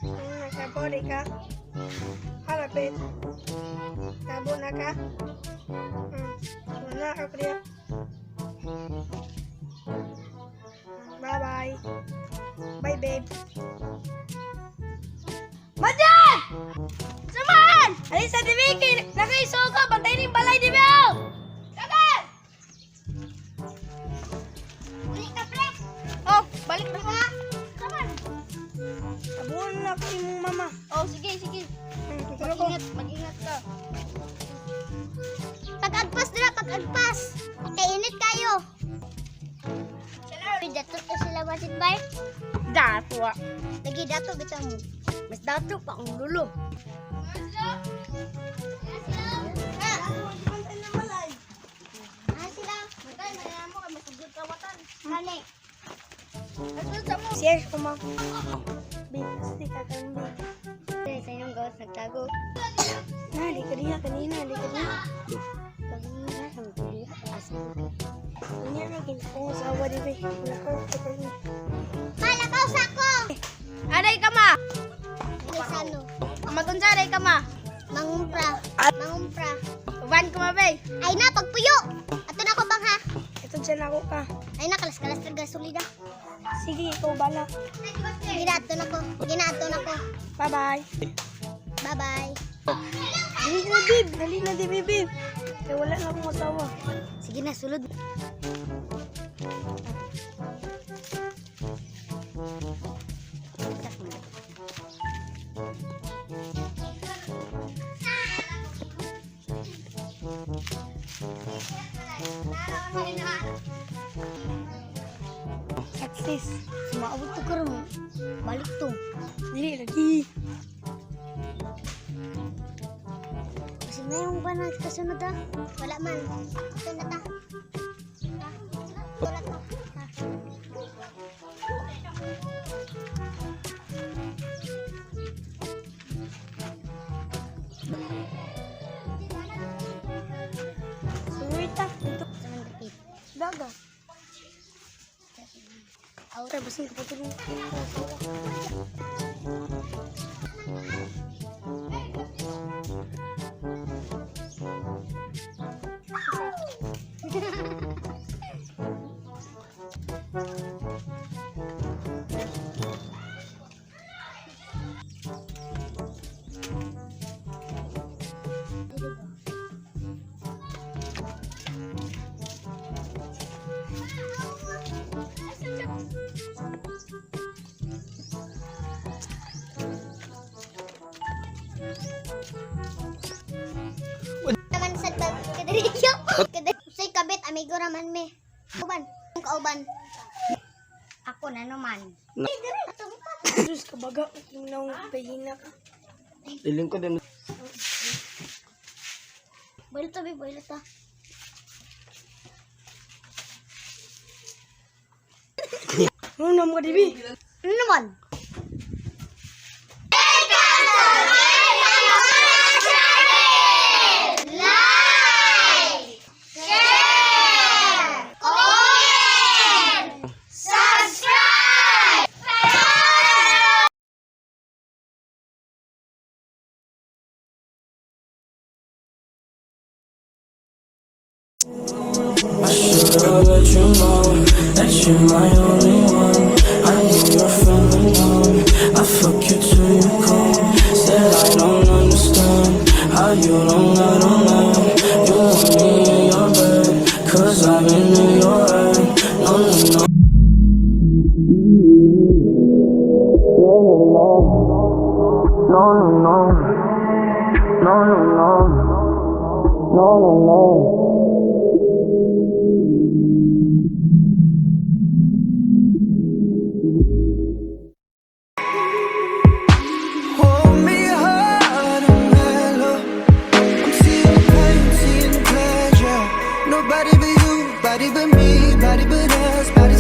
Nakabori ka? Harapin. Tabo na ka? Wala ka priya. Bye-bye. Bye, babe. Majan! Samahan! Alisa, di Vicky! Nakaiso ka! Bantayin yung balay, di ba? Kagan! Balik ka, pre! Oh, balik na ka! Samahan! Tabuhan na ko yung mama. Oh, sige, sige. Mag-ingat ka. Pag-agpas na, pag-agpas. Kainit kayo. Dato to sila basit bay. Dato ah. Lagi dato bitaw mo. Mas dato pa ang lulo. Cheers ko ma. Pasti kakang bi. Sa inyong gawas nagtago. Na, di ka diha kanina, di ka diha. Kanina, ang tuloy. Kanya na ginakong sa awa di ba. Nakaw ka pa rin. Malakaw sa ko! Aday ka ma! Lisano. Magunsa aday ka ma! Mangumpra. Mangumpra. Uban ko ma ba. Ay na, pagpuyo! Ato na ko bang ha? Ito dyan ako ka. Ay na, kalas-kalas na gasolina. Sige, ikaw bala. Ginato na ko. Ginato na ko. Bye-bye. Bye-bye. Dali na, babe. Dali na, di, babe. Kaya wala na akong asawa. Sige na, sulod. Success. Sumaabot to ka mo. Balik to. Dili lagi. Kasi na yung banat kasunod ha. Wala man. Ito na ta. Wala to. Suwita. Dito. Daga. Ay, basing ka pa tulong. Naman sa kadarisyo. Say kabit, amigo raman me. Uban. Ang kauban. Ako na naman. Diyos ka baga. Yung naong pahina ka. Iling ko din. Boil to, be, boil to. Ano na mga dibi? Ano naman? I should've let you know that you're my only one. I know you're feeling numb. I fuck you till you come. Said I don't understand how you don't know. You want me in your bed, 'cause I'm in your head. No, no, no. No, no, no. No, no, no. No, no, no. Hold me hard and mellow. I'm seeing pain, seeing pleasure. Nobody but you, body but me, body but us, body